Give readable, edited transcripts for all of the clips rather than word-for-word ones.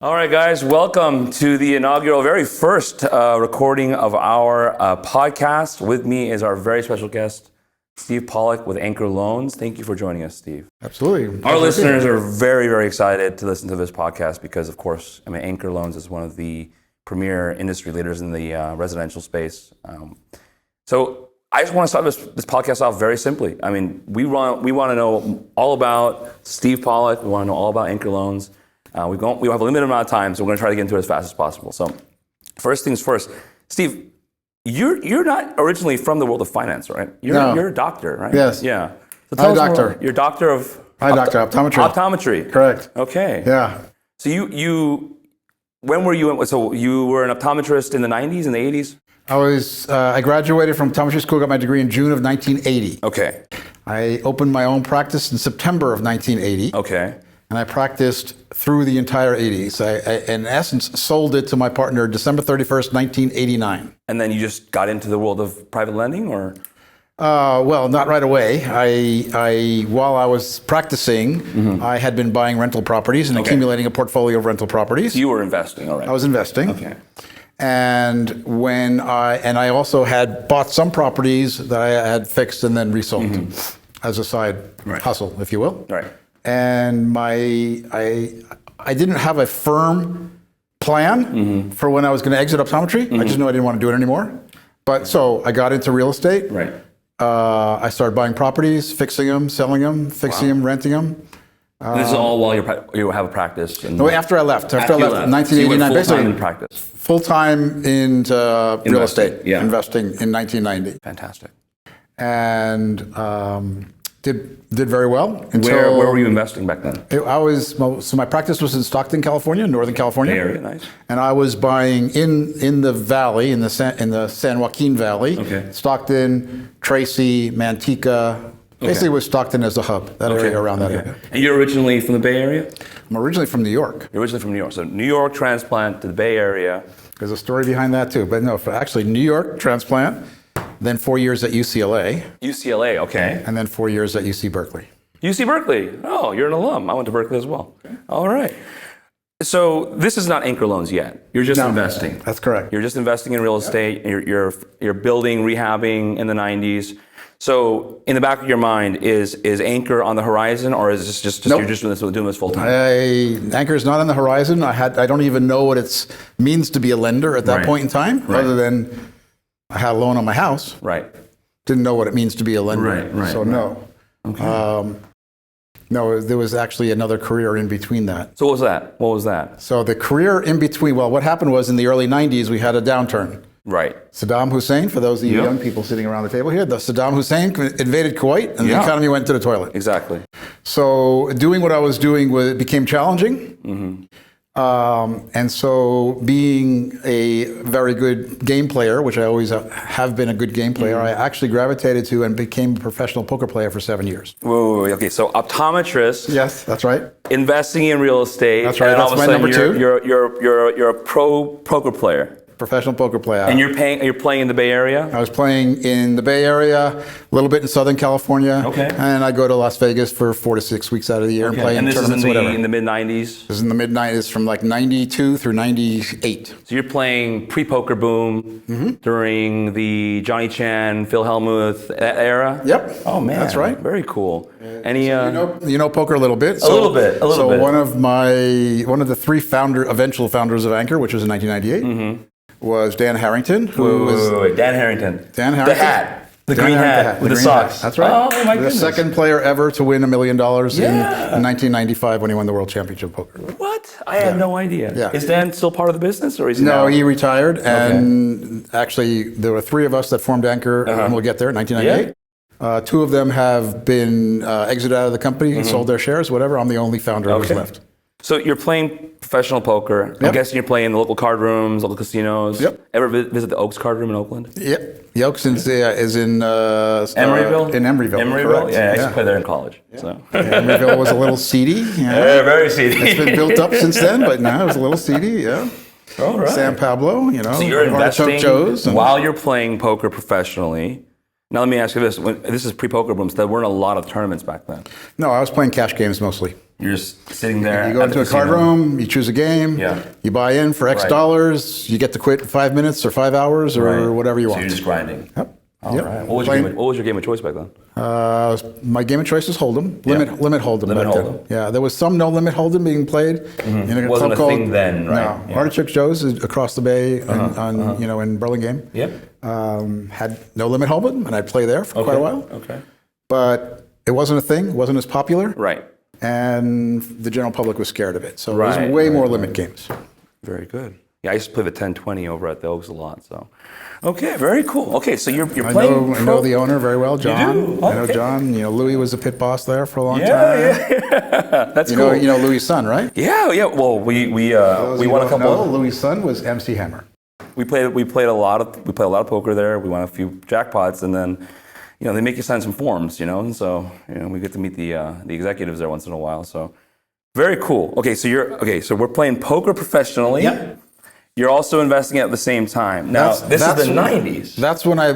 All right, guys, welcome to the inaugural, very first recording of our podcast. With me is our very special guest, Steve Pollack with Anchor Loans. Thank you for joining us, Steve. Absolutely. Our listeners are very, very excited to listen to this podcast because, of course, Anchor Loans is one of the premier industry leaders in the residential space. So I just want to start this podcast off very simply. We want to know all about Steve Pollack. We want to know all about Anchor Loans. We have a limited amount of time, so we're going to try to get into it as fast as possible. So, first things first, Steve, you're not originally from the world of finance, right? You're a doctor, right? Yes. Yeah. So I'm a doctor. You're a doctor of optometry. Optometry. Correct. Okay. Yeah. So when were you? So you were an optometrist in the 90s and the 80s? I graduated from optometry school, got my degree in June of 1980. Okay. I opened my own practice in September of 1980. Okay. And I practiced through the entire 80s. I in essence, sold it to my partner December 31st, 1989. And then you just got into the world of private lending, or? Well, not right away. While I was practicing, I had been buying rental properties and accumulating a portfolio of rental properties. You were investing, all right. I was investing. Okay. And I also had bought some properties that I had fixed and then resold as a side hustle, if you will. Right. And I didn't have a firm plan for when I was going to exit optometry. I just knew I didn't want to do it anymore. But so I got into real estate. Right. I started buying properties, fixing them, selling them, fixing them, renting them. This is all while you have a practice? No, after I left. After I left in 1989. So you went basically full-time in practice? Full-time into real estate, investing in 1990. Fantastic. And did very well. Where were you investing back then? So my practice was in Stockton, California, Northern California. Bay Area, nice. And I was buying in the valley, in the San Joaquin Valley. Okay. Stockton, Tracy, Manteca. Basically, it was Stockton as a hub, that area around that area. And you're originally from the Bay Area? I'm originally from New York. You're originally from New York. So New York transplant to the Bay Area. There's a story behind that too. But no, actually New York transplant, then 4 years at UCLA. UCLA, okay. And then 4 years at UC Berkeley. UC Berkeley. Oh, you're an alum. I went to Berkeley as well. Okay. All right. So this is not Anchor Loans yet. You're just investing. That's correct. You're just investing in real estate. You're building, rehabbing in the 90s. So in the back of your mind, is Anchor on the horizon, or is this just Nope. you're just doing this full time? Anchor is not on the horizon. I don't even know what it means to be a lender at that point in time, other than I had a loan on my house. Right. Didn't know what it means to be a lender. Right. So no. Okay. No, there was actually another career in between that. So what was that? So the career in between, well, what happened was in the early 90s, we had a downturn. Right. Saddam Hussein, for those of you young people sitting around the table here, Saddam Hussein invaded Kuwait and the economy went to the toilet. Exactly. So doing what I was doing became challenging. And so being a very good game player, which I always have been a good game player, I actually gravitated to and became a professional poker player for 7 years. Wait. Okay, so optometrist. Yes, that's right. Investing in real estate. That's right. And That's all of a my sudden number 2. You're a pro poker player. Professional poker player. And you're playing in the Bay Area? I was playing in the Bay Area, a little bit in Southern California. Okay. And I go to Las Vegas for 4 to 6 weeks out of the year and play in tournaments, whatever. In the mid-90s? This is in the mid-90s, from like 92 through 98. So you're playing pre-poker boom during the Johnny Chan, Phil Hellmuth era? Yep. Oh, man. That's right. Very cool. Any? You know poker a little bit. A little bit. So one of the 3 eventual founders of Anchor, which was in 1998, was Dan Harrington, Dan Harrington. Dan Harrington. The hat. The green hat with the socks. That's right. Oh, my goodness. The second player ever to win $1 million in 1995 when he won the World Championship of Poker. What? I had no idea. Yeah. Is Dan still part of the business, or is he No, now? he retired, and actually there were 3 of us that formed Anchor, and we'll get there, 1998. 2 of them have been exited out of the company, sold their shares, whatever. I'm the only founder who's left. So you're playing professional poker. I'm guessing you're playing the local card rooms, local casinos. Yep. Ever visit the Oaks card room in Oakland? Yep. The Oaks is in Emeryville? In Emeryville. Emeryville? Correct. Yeah, I used to play there in college. Yeah. So. Emeryville was a little seedy. Yeah, very seedy. It's been built up since then, but now it was a little seedy, yeah. All right. San Pablo, So you're investing Joe's while you're playing poker professionally. Now let me ask you this: this is pre-poker booms. There weren't a lot of tournaments back then. No, I was playing cash games mostly. You're just sitting there. You go into a card room, you choose a game, you buy in for X dollars, you get to quit in 5 minutes or 5 hours or whatever you want. So you're just grinding. Yep. All right. What was your game of choice back then? My game of choice was Hold'em, limit Hold'em. Limit Hold'em. Yeah, there was some no limit Hold'em being played in a Wasn't club called thing then, right? No, Artichoke Joe's is across the bay in Burlingame. Yep. Had no limit Hold'em, and I'd play there for quite a while. Okay. But it wasn't a thing. It wasn't as popular. Right. And the general public was scared of it. So there was way more limit games. Very good. Yeah, I used to play the 10-20 over at the Oaks a lot. So, okay, very cool. Okay, so you're playing. I know the owner very well, John. You do? Okay. I know John. Louis was the pit boss there for a long time. Yeah. That's cool. You know Louis' son, right? Yeah. Well, we won a couple. No, Louis' son was MC Hammer. We played a lot of poker there. We won a few jackpots, and then they make you sign some forms, and so we get to meet the executives there once in a while. So very cool. Okay, so we're playing poker professionally. Yep. You're also investing at the same time. Now, this is the 90s. That's when I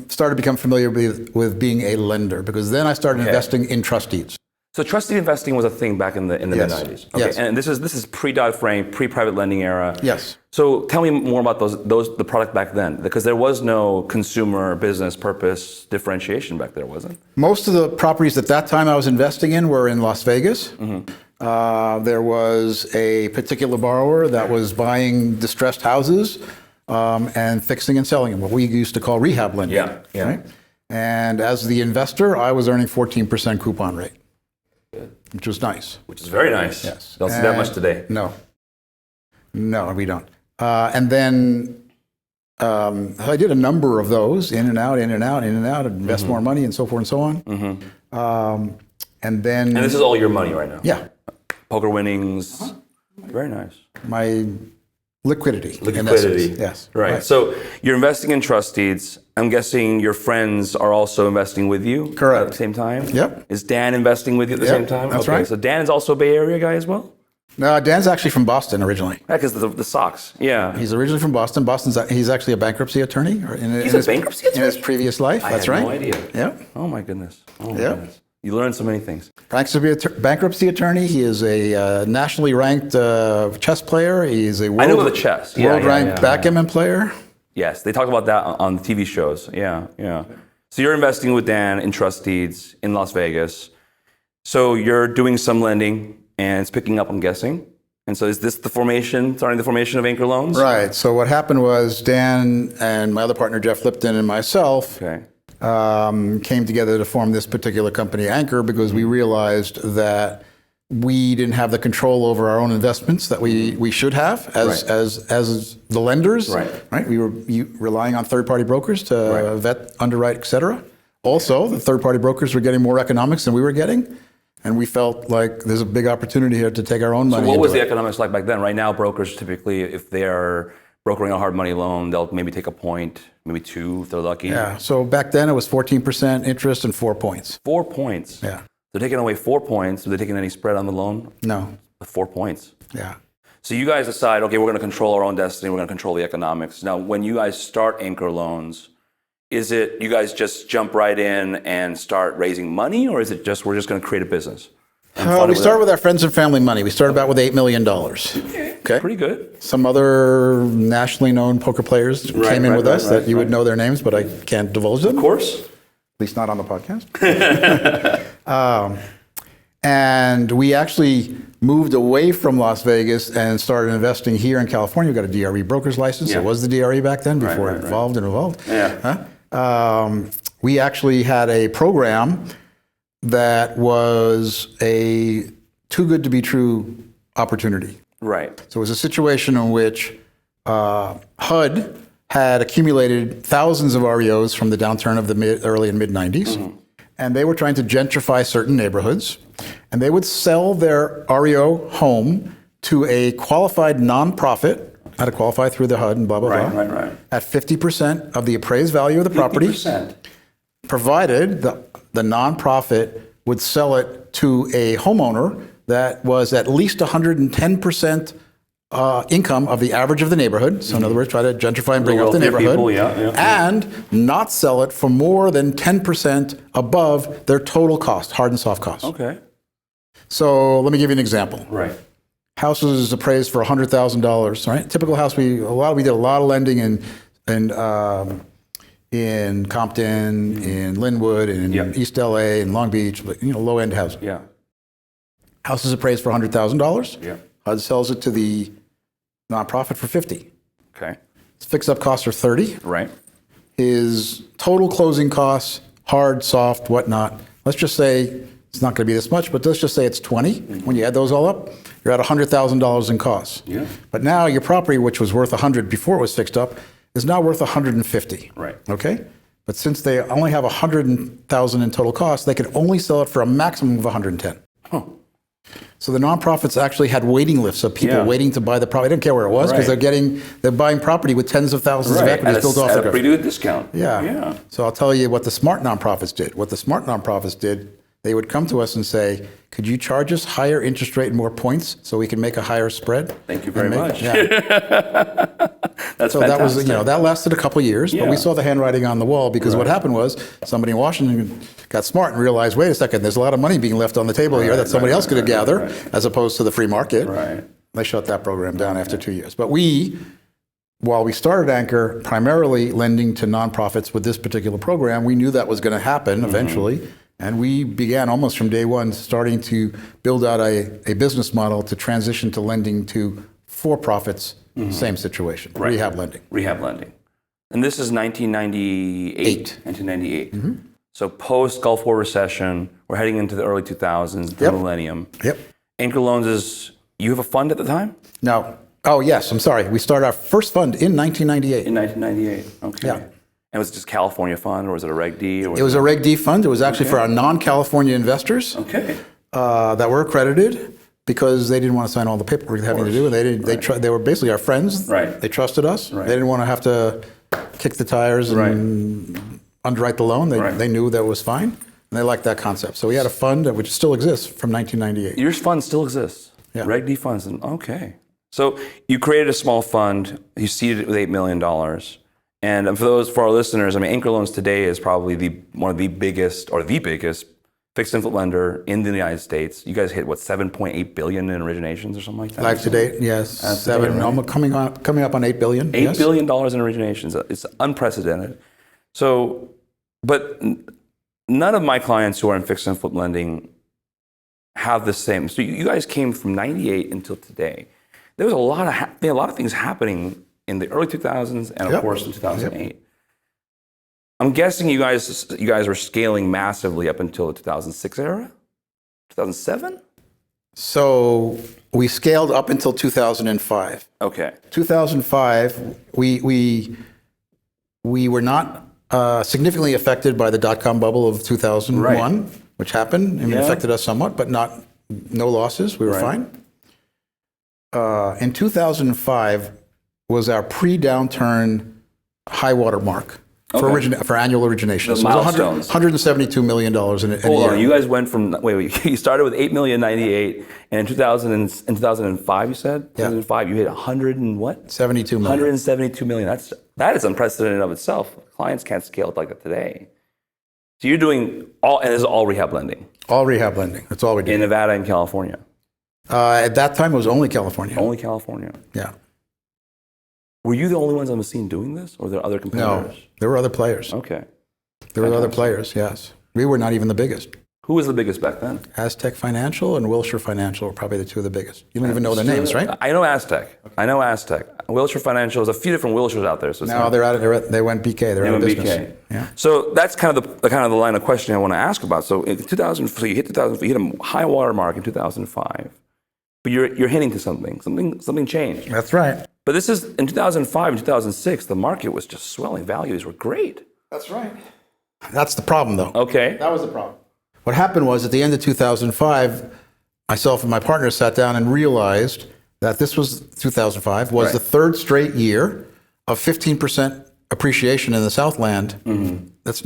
started to become familiar with being a lender, because then I started investing in trust deeds. So trustee investing was a thing back in the mid-90s. Okay. Yes. And this is pre-Dodd-Frank, pre-private lending era. Yes. So tell me more about the product back then, because there was no consumer business purpose differentiation back there, wasn't? Most of the properties at that time I was investing in were in Las Vegas. There was a particular borrower that was buying distressed houses and fixing and selling them, what we used to call rehab lending. Yeah. Right? And as the investor, I was earning 14% coupon rate. Good. Which was nice. Which is very nice. Yes. Don't see that much today. No, we don't. And then I did a number of those, in and out, invest more money and so forth and so on. And then... And this is all your money right now? Yeah. Poker winnings. Very nice. My liquidity. Liquidity. Yes. Right. So you're investing in trust deeds. I'm guessing your friends are also investing with you. Correct. At the same time. Yep. Is Dan investing with you at the same time? That's right. So Dan is also a Bay Area guy as well? No, Dan's actually from Boston originally. Yeah, because the Sox. Yeah. He's originally from Boston. He's actually a bankruptcy attorney. He's a bankruptcy attorney? In his previous life. That's right. I had no idea. Yeah. Oh my goodness. Goodness. You learn so many things. Bankruptcy attorney. He is a nationally ranked chess player. He's a world-ranked backgammon player. Yes, they talk about that on the TV shows. Yeah. So you're investing with Dan in trust deeds in Las Vegas. So you're doing some lending and it's picking up, I'm guessing. And so is this starting the formation of Anchor Loans? Right. So what happened was Dan and my other partner, Jeff Lipton, and myself came together to form this particular company, Anchor, because we realized that we didn't have the control over our own investments that we should have as the lenders. Right. We were relying on third-party brokers to vet, underwrite, et cetera. Also, the third-party brokers were getting more economics than we were getting. And we felt like there's a big opportunity here to take our own money. So what was the economics like back then? Right now, brokers typically, if they are brokering a hard money loan, they'll maybe take a point, maybe 2 if they're lucky. Yeah. So back then it was 14% interest and 4 points. 4 points. Yeah. They're taking away 4 points. Are they taking any spread on the loan? No. 4 points. Yeah. So you guys decide, okay, we're going to control our own destiny. We're going to control the economics. Now, when you guys start Anchor Loans, is it you guys just jump right in and start raising money, or is it just we're just going to create a business? We started with our friends and family money. We started about with $8 million. Okay. Pretty good. Some other nationally known poker players came in with us that you would know their names, but I can't divulge them. Of course. At least not on the podcast. And we actually moved away from Las Vegas and started investing here in California. We got a DRE broker's license. Yeah. It was the DRE back then before it evolved. Yeah. We actually had a program that was a too good to be true opportunity. Right. So it was a situation in which HUD had accumulated thousands of REOs from the downturn of the early and mid 90s. And they were trying to gentrify certain neighborhoods. And they would sell their REO home to a qualified nonprofit, had to qualify through the HUD and blah, blah, blah. Right. At 50% of the appraised value of the property. 50%. Provided the nonprofit would sell it to a homeowner that was at least 110% income of the average of the neighborhood. So in other words, try to gentrify and bring up the wealthier neighborhood. people, yeah. And not sell it for more than 10% above their total cost, hard and soft costs. Okay. So let me give you an example. Right. Houses appraised for $100,000, right? Typical house, we did a lot of lending in Compton, in Linwood, in East LA, in Long Beach, but low end housing. Yeah. House is appraised for $100,000. Yeah. HUD sells it to the nonprofit for $50,000. Okay. His fix-up costs are $30,000. Right. His total closing costs, hard, soft, whatnot, let's just say it's not going to be this much, but let's just say it's $20,000. When you add those all up, you're at $100,000 in costs. Yeah. But now your property, which was worth $100,000 before it was fixed up, is now worth $150,000. Right. Okay. But since they only have $100,000 in total costs, they could only sell it for a maximum of $110,000. Oh. So the nonprofits actually had waiting lists of people waiting to buy the property. They didn't care where it was because they're buying property with tens of thousands of equities built off at the a pretty good discount. Yeah. So I'll tell you what the smart nonprofits did. What the smart nonprofits did, they would come to us and say, could you charge us higher interest rate and more points so we can make a higher spread? Thank you very much. Yeah. That's So fantastic. that was, that lasted a couple of years, but we saw the handwriting on the wall because what happened was somebody in Washington got smart and realized, wait a second, there's a lot of money being left on the table here that somebody else could gather as opposed to the free market. Right. They shut that program down after 2 years. But while we started Anchor primarily lending to nonprofits with this particular program, we knew that was going to happen eventually. And we began almost from day one starting to build out a business model to transition to lending to for-profits, same situation, rehab lending. Rehab lending. And this is 1998. 1998. So post-Gulf War recession, we're heading into the early 2000s, the millennium. Yep. Anchor Loans is, you have a fund at the time? No. Oh, yes, I'm sorry. We started our first fund in 1998. In 1998, okay. Yeah. And was it just California fund, or was it a Reg D? Or It was a Reg D fund. It was actually for our non-California investors that were accredited because they didn't want to sign all the paperwork having to do with it. They were basically our friends. Right. They trusted us. They didn't want to have to kick the tires and underwrite the loan. They knew that was fine, and they liked that concept. So we had a fund which still exists from 1998. Your fund still exists? Yeah. Reg D funds, okay. So you created a small fund, you seeded it with $8 million. And for our listeners, Anchor Loans today is probably one of the biggest, or the biggest, fixed income lender in the United States. You guys hit what, 7.8 billion in originations or something like that? Life to date, yes, seven, almost coming up on $8 billion. $8 billion in originations. It's unprecedented. So, but none of my clients who are in fixed income lending have the same. So you guys came from 98 until today. There was a lot of things happening in the early 2000s and of course in 2008. I'm guessing you guys were scaling massively up until the 2006 era? 2007? So we scaled up until 2005. Okay. 2005, we were not significantly affected by the dot-com bubble of 2001, which happened and affected us somewhat, but no losses. We were fine. In 2005 was our pre-downturn high water mark for annual origination. The so it was milestones. $172 million in a year. Hold on, you guys went from, you started with $8 million in 98, and in 2005 you said? 2005 you hit 100 and what? 72 million. 172 million. That is unprecedented of itself. Clients can't scale it like that today. So you're doing and this is all rehab lending? All rehab lending, that's all we did. In Nevada and California? At that time it was only California. Only California? Yeah. Were you the only ones on the scene doing this, or were there other competitors? No, there were other players. Okay. There were other players, yes. We were not even the biggest. Who was the biggest back then? Aztec Financial and Wilshire Financial were probably the two of the biggest. You don't even know their names, right? I know Aztec. Okay. I know Aztec. Wilshire Financial, there's a few different Wilshires out there. So no, they went BK. They're out of business. BK. Yeah. So that's kind of the line of questioning I want to ask about. So in 2000, so you hit a high water mark in 2005, but you're hinting to something changed. That's right. But this is in 2005 and 2006, the market was just swelling. Values were great. That's right. That's the problem, though. Okay. That was the problem. What happened was at the end of 2005, myself and my partner sat down and realized that this was 2005 was the third straight year of 15% appreciation in the Southland it's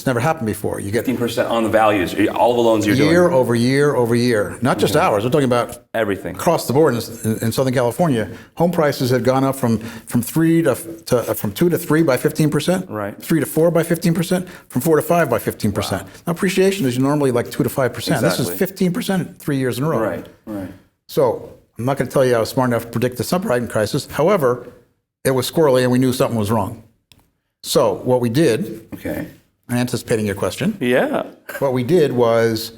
never happened before. You get 15% on the values, all the loans you're year doing. over year over year, not just ours. We're talking about Everything. across the board in Southern California. Home prices had gone up from 2 to 3 by 15%, Right. 3 to 4 by 15%, from 4 to 5 by 15%. Wow. Now appreciation is normally like 2 to 5%. This is Exactly. 15% 3 years in a row. Right. So I'm not going to tell you I was smart enough to predict the subprime crisis. However, it was squirrely and we knew something was wrong. So what we did, Okay. anticipating your question, Yeah. what we did was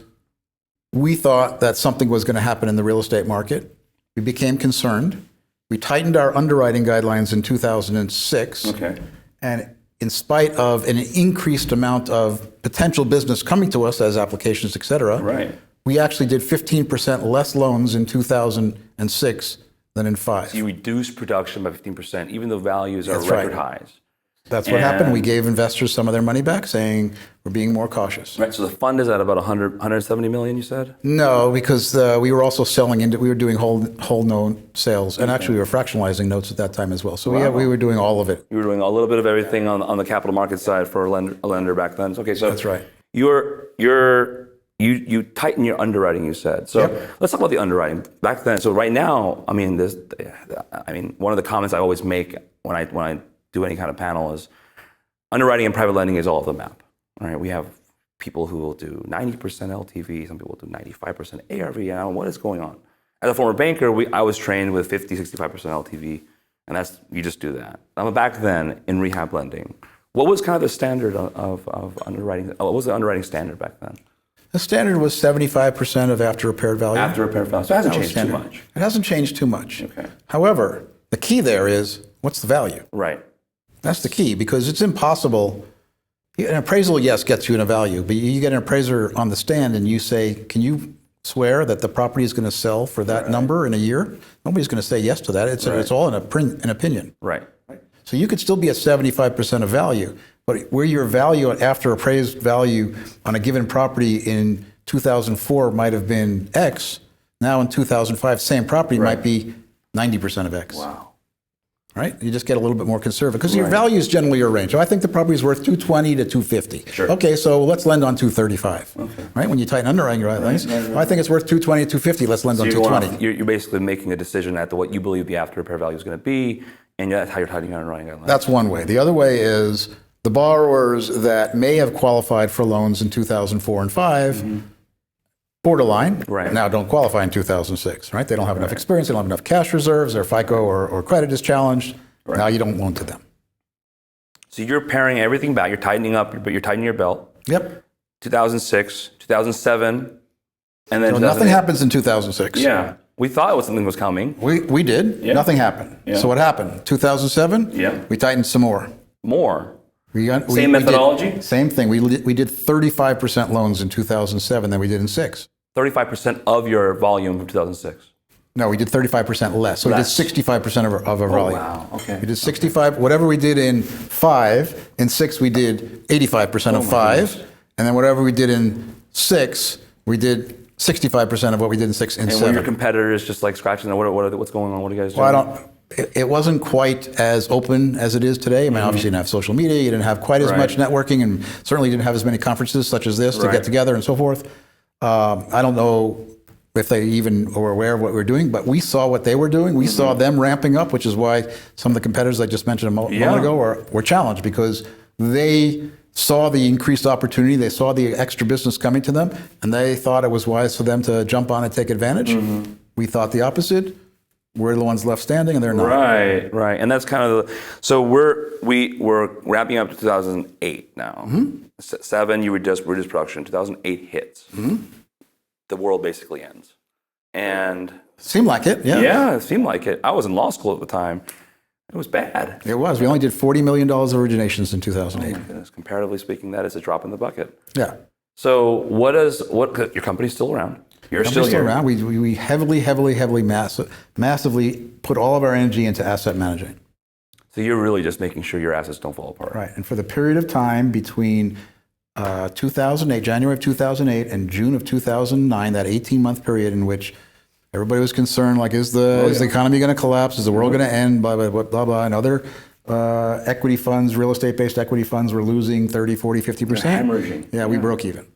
we thought that something was going to happen in the real estate market. We became concerned. We tightened our underwriting guidelines in 2006. Okay. And in spite of an increased amount of potential business coming to us as applications, et cetera, Right. we actually did 15% less loans in 2006 than in 5. You reduce production by 15%, even though values are That's record right. highs. That's what happened. We gave investors some of their money back, saying we're being more cautious. Right. So the fund is at about 170 million, you said? No, because we were also selling into, we were doing whole note sales, and actually we were fractionalizing notes at that time as well. So we were doing all of it. You were doing a little bit of everything on the capital market side for a lender back then. Okay, so That's right. You tighten your underwriting, you said. So let's talk about the underwriting back then. So right now, I mean, one of the comments I always make when I do any kind of panel is underwriting and private lending is all over the map. All right, we have people who will do 90% LTV, some people will do 95% ARV. I don't know what is going on. As a former banker, I was trained with 50, 65% LTV, and you just do that. Back then in rehab lending, what was kind of the standard of underwriting? What was the underwriting standard back then? The standard was 75% of after repaired value. After repair value. So it hasn't That was changed too standard. much. It hasn't changed too much. Okay. However, the key there is what's the value? Right. That's the key, because it's impossible. An appraisal, yes, gets you in a value, but you get an appraiser on the stand and you say, can you swear that the property is going to sell for that number in a year? Nobody's going to say yes to that. It's all an opinion. Right. So you could still be at 75% of value, but where your value after appraised value on a given property in 2004 might have been X, now in 2005, same property might be 90% of X. Wow. Right? You just get a little bit more conservative because your value is generally your range. So I think the property is worth 220 to 250. Sure. Okay, so let's lend on 235. Okay. Right? When you tighten underwriting guidelines, I think it's worth 220 to 250. Let's lend on 220. You're basically making a decision at what you believe the after repair value is going to be, and that's how you're tightening your underwriting guidelines. That's one way. The other way is the borrowers that may have qualified for loans in 2004 and 5, borderline, Right. now don't qualify in 2006. Right? They don't have enough experience. They don't have enough cash reserves. Their FICO or credit is challenged. Right. Now you don't loan to them. So you're paring everything back. You're tightening up, but you're tightening your belt. Yep. 2006, 2007, and then So nothing happens in 2006. Yeah. We thought something was coming. We did. Yeah. Nothing happened. Yeah. So what happened? 2007. Yeah. We tightened some more. More. Same methodology? Same thing. We did 35% loans in 2007 than we did in 6. 35% of your volume from 2006. No, we did 35% less. So Less. we did 65% of our volume. Wow. Okay. We did 65. Whatever we did in 5, in 6 we did 85% of 5, and then whatever we did in 6, we did 65% of what we did in 6 and And 7. were your competitors just like scratching? What's going on? What are you guys doing? Well, it wasn't quite as open as it is today. I mean, obviously you didn't have social media, you didn't have quite as much networking, and certainly didn't have as many conferences such as this to get together and so forth. I don't know if they even were aware of what we were doing, but we saw what they were doing. We saw them ramping up, which is why some of the competitors I just mentioned a moment ago were challenged, because they saw the increased opportunity, they saw the extra business coming to them, and they thought it was wise for them to jump on and take advantage. We thought the opposite. We're the ones left standing, and they're not. Right. And that's kind of so we're wrapping up to 2008 now. 7, you reduced production. 2008 hits. The world basically ends. And Seemed like it, yeah. yeah, it seemed like it. I was in law school at the time. It was bad. It was. We only did $40 million of originations in 2008. Oh my goodness. Comparatively speaking, that is a drop in the bucket. Yeah. So your company's still around. You're still here. Around. We heavily, massively put all of our energy into asset management. So you're really just making sure your assets don't fall apart. Right. And for the period of time between 2008, January of 2008 and June of 2009, that 18-month period in which everybody was concerned, like, is the economy going to collapse? Is the world going to end? Blah, blah, blah, blah, blah. And other equity funds, real estate-based equity funds were losing 30, 40, 50%. Hemorrhaging. Yeah, we broke even.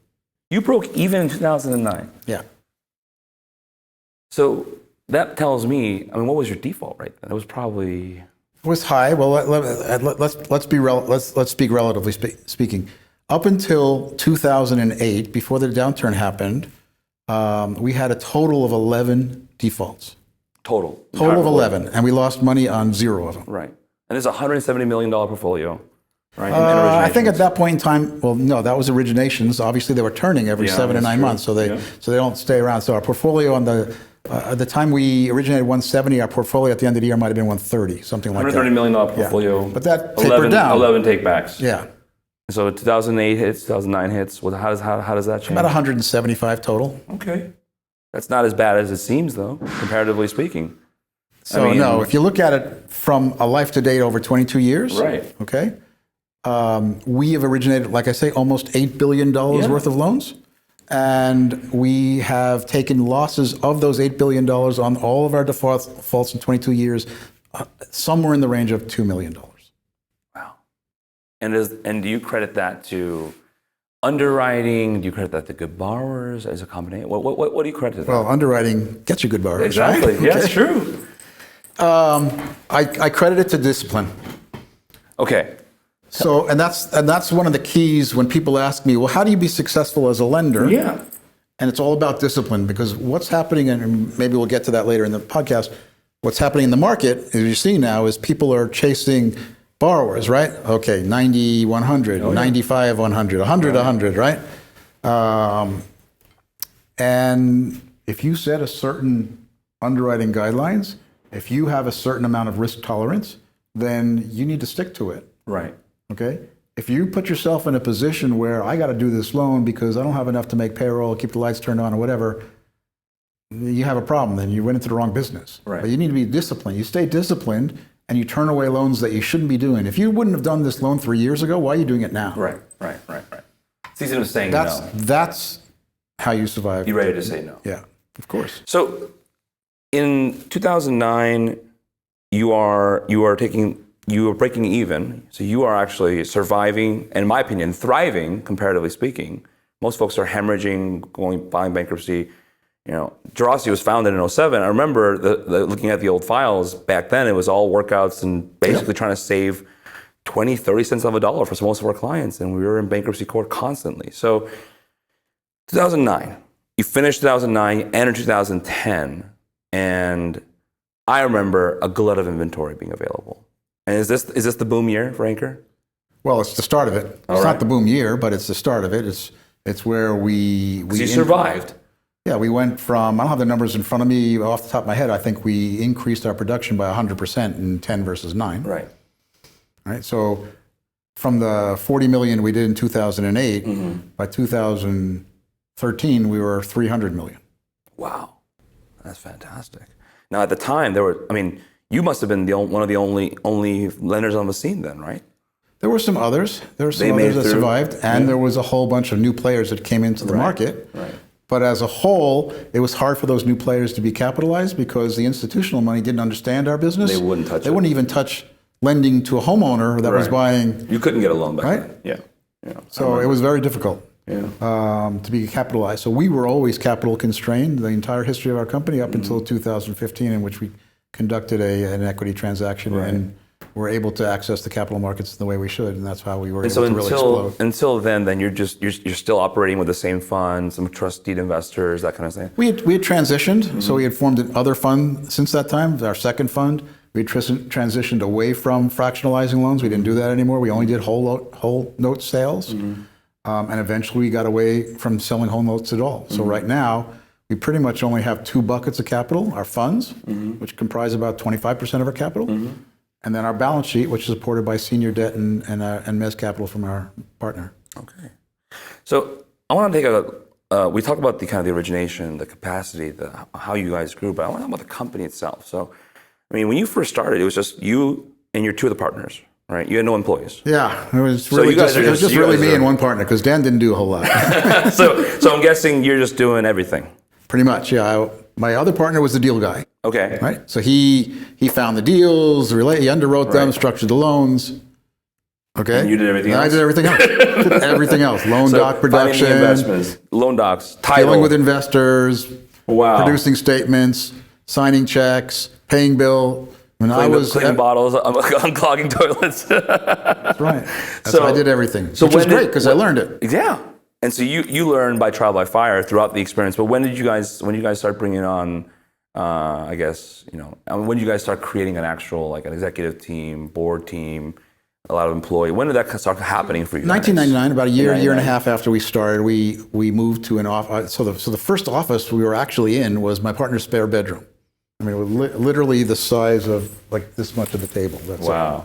You broke even in 2009. Yeah. So that tells me, I mean, what was your default rate then? It was probably... It was high. Well, let's speak relatively speaking. Up until 2008, before the downturn happened, we had a total of 11 defaults. Total Total of 11, and we lost money on 0 of them. Right. And it's a $170 million portfolio, right? I think at that point in time, well, no, that was originations. Obviously, they were turning every 7 to 9 months, so they don't stay around. So our portfolio on at the time we originated 170, our portfolio at the end of the year might have been 130, something like that. $130 million portfolio. Yeah. But that tapered down. 11 takebacks. Yeah. So 2008 hits, 2009 hits. How does that change? About 175 total. Okay. That's not as bad as it seems, though, comparatively speaking. So no, if you look at it from a life to date over 22 years, right? Okay, we have originated, like I say, almost $8 billion worth of loans, and we have taken losses of those $8 billion on all of our defaults in 22 years, somewhere in the range of $2 million. Wow. And do you credit that to underwriting? Do you credit that to good borrowers as a combination? What do you credit that? Well, underwriting gets you good borrowers. Exactly. Right? Yeah, it's true. I credit it to discipline. Okay. So, and that's one of the keys when people ask me, well, how do you be successful as a lender? Yeah. And it's all about discipline, because what's happening, and maybe we'll get to that later in the podcast, what's happening in the market, as you see now, is people are chasing borrowers, right? Okay, 90, 100, 95, 100, 100, 100, right? And if you set a certain underwriting guidelines, if you have a certain amount of risk tolerance, then you need to stick to it. Right. Okay? If you put yourself in a position where I got to do this loan because I don't have enough to make payroll, keep the lights turned on or whatever, you have a problem. Then you went into the wrong business. Right. But you need to be disciplined. You stay disciplined and you turn away loans that you shouldn't be doing. If you wouldn't have done this loan 3 years ago, why are you doing it now? Right. It's easy to saying no. That's how you survive. Be ready to say no. Yeah, of course. So in 2009, you are breaking even. So you are actually surviving, in my opinion, thriving, comparatively speaking. Most folks are hemorrhaging, filing bankruptcy. You know, Gerasi was founded in 2007. I remember looking at the old files back then. It was all workouts and basically trying to save 20, 30 cents on the dollar for most of our clients, and we were in bankruptcy court constantly. So 2009, you finished 2009, entered 2010, and I remember a glut of inventory being available. And is this the boom year for Anchor? Well, it's the start of it. It's not the boom year, but it's the start of it. It's where we survived. Yeah, we went from, I don't have the numbers in front of me off the top of my head, I think we increased our production by 100% in 10 versus 9. Right. Right. So from the 40 million we did in 2008, by 2013 we were 300 million. Wow, that's fantastic. Now at the time you must have been one of the only lenders on the scene then, right? There were some others. There were some others that survived, and there was a whole bunch of new players that came into the market. Right. But as a whole, it was hard for those new players to be capitalized because the institutional money didn't understand our business. They wouldn't touch it. They wouldn't even touch lending to a homeowner that was buying. You couldn't get a loan back right? then. Yeah. So it was very difficult to be capitalized. So we were always capital constrained the entire history of our company up until 2015, in which we conducted an equity transaction and were able to access the capital markets the way we should, and that's how we were able to really explode. Until then you're still operating with the same fund, some trusted investors, that kind of thing. We had transitioned, so we had formed another fund since that time, our second fund. We had transitioned away from fractionalizing loans. We didn't do that anymore. We only did whole note sales, and eventually we got away from selling whole notes at all. So right now, we pretty much only have 2 buckets of capital: our funds, which comprise about 25% of our capital, and then our balance sheet, which is supported by senior debt and mezz capital from our partner. Okay. So I want to take we talked about the origination, the capacity, how you guys grew, but I want to talk about the company itself. So, I mean, when you first started, it was just you and your 2 other partners, right? You had no employees. Yeah, it was really just me and one partner, because Dan didn't do a whole lot. So I'm guessing you're just doing everything. Pretty much, yeah. My other partner was the deal guy. Okay. Right. So he found the deals, he underwrote them, structured the loans. Okay. And you did everything else? I did everything else. Did everything else. Loan doc production. Finding the investments, loan docs, title. Dealing with investors. Wow. Producing statements, signing checks, paying bill. When cleaning bottles, unclogging toilets. That's right. So I did everything, which was great because I learned it. Yeah. And so you learned by trial by fire throughout the experience. But when you guys start bringing on, when did you guys start creating an actual, like an executive team, board team, a lot of employee? When did that start happening for you? 1999, about a year and a half after we started, we moved to an office. So the first office we were actually in was my partner's spare bedroom. I mean, it was literally the size of like this much of the table. That's wow. It.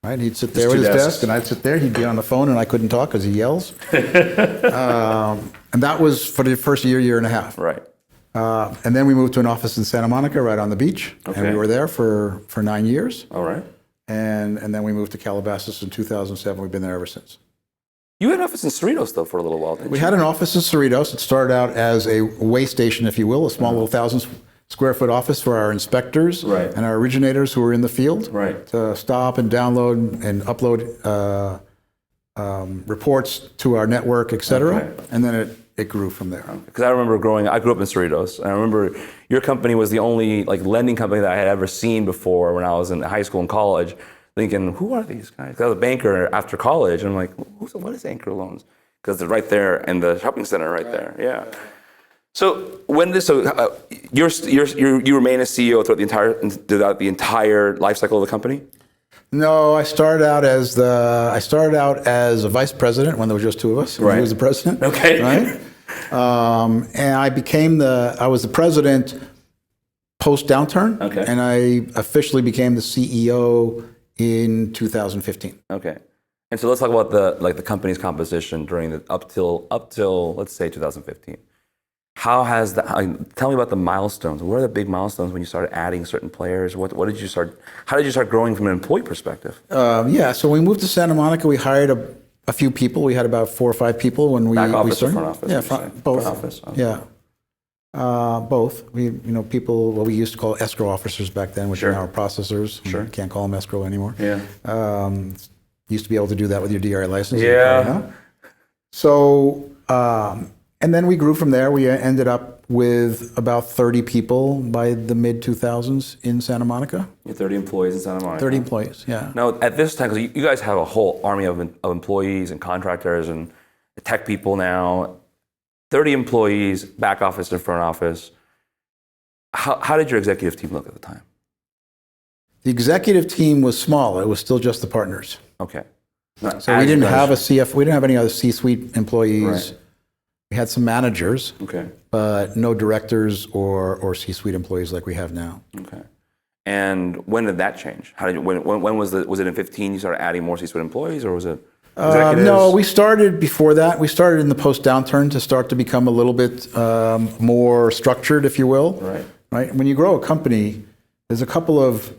Right? He'd sit there with his desk, and I'd sit there. He'd be on the phone, and I couldn't talk because he yells. And that was for the first year and a half. Right. And then we moved to an office in Santa Monica, right on the beach, and we were there for 9 years. All right. And then we moved to Calabasas in 2007. We've been there ever since. You had an office in Cerritos, though, for a little while, didn't you? We had an office in Cerritos. It started out as a way station, if you will, a small little 1,000-square-foot office for our inspectors and our originators who were in the field to stop and download and upload reports to our network, et cetera. And then it grew from there. Because I remember I grew up in Cerritos, and I remember your company was the only lending company that I had ever seen before when I was in high school and college, thinking, who are these guys? 'Cause I was a banker after college, and I'm like, what is Anchor Loans? Because they're right there in the shopping center right there. Yeah. So you remain a CEO throughout the entire life cycle of the company? No, I started out as a vice president when there was just two of us. Right. He was the president. Okay. Right. And I was the president post downturn. Okay. And I officially became the CEO in 2015. Okay. And so let's talk about the company's composition during up till let's say 2015. How has tell me about the milestones. What are the big milestones when you started adding certain players? How did you start growing from an employee perspective? So when we moved to Santa Monica, we hired a few people. We had about 4 or 5 people when we Back office started. Or front office? Yeah, both. Front office. Oh. Yeah. Both. People, what we used to call escrow officers back then, which are now processors. Sure. You can't call them escrow anymore. Yeah. Used to be able to do that with your DRA license. Yeah. So, and then we grew from there. We ended up with about 30 people by the mid-2000s in Santa Monica. You had 30 employees in Santa Monica. 30 employees, yeah. Now, at this time, because you guys have a whole army of employees and contractors and tech people now, 30 employees, back office and front office. How did your executive team look at the time? The executive team was small. It was still just the partners. Okay. So we didn't have we didn't have any other C-suite employees. Right. We had some managers, but no directors or C-suite employees like we have now. Okay. And when did that change? When was it in 15 you started adding more C-suite employees, or was it executives? No, we started before that. We started in the post-downturn to start to become a little bit more structured, if you will. Right. When you grow a company, there's a couple of